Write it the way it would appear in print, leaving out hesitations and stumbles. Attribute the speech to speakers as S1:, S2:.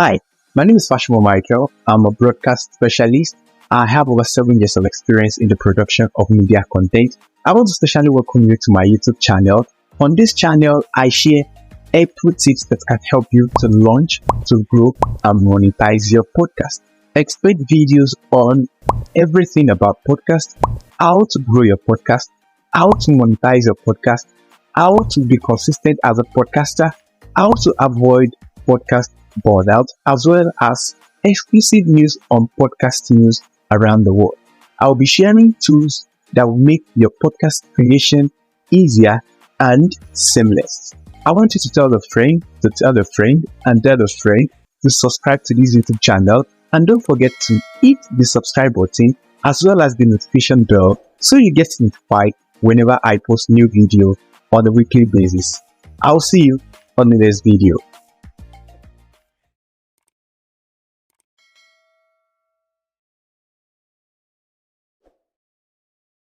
S1: Hi, my name is Fasomo Micheal. I'm a broadcast specialist. I have over 7 years of experience in the production of media content. I want to especially welcome you to my YouTube channel. On this channel, I share helpful tips that can help you to launch, to grow, and monetize your podcast. Expect videos on everything about podcast, how to grow your podcast, how to monetize your podcast, how to be consistent as a podcaster, how to avoid podcast burnout, as well as exclusive news on podcast news around the world. I'll be sharing tools that will make your podcast creation easier and seamless. I want you to tell a friend, to tell a friend, and tell a friend to subscribe to this YouTube channel. And don't forget to hit the subscribe button as well as the notification bell so you get notified whenever I post new video on a weekly basis. I'll see you on the next video.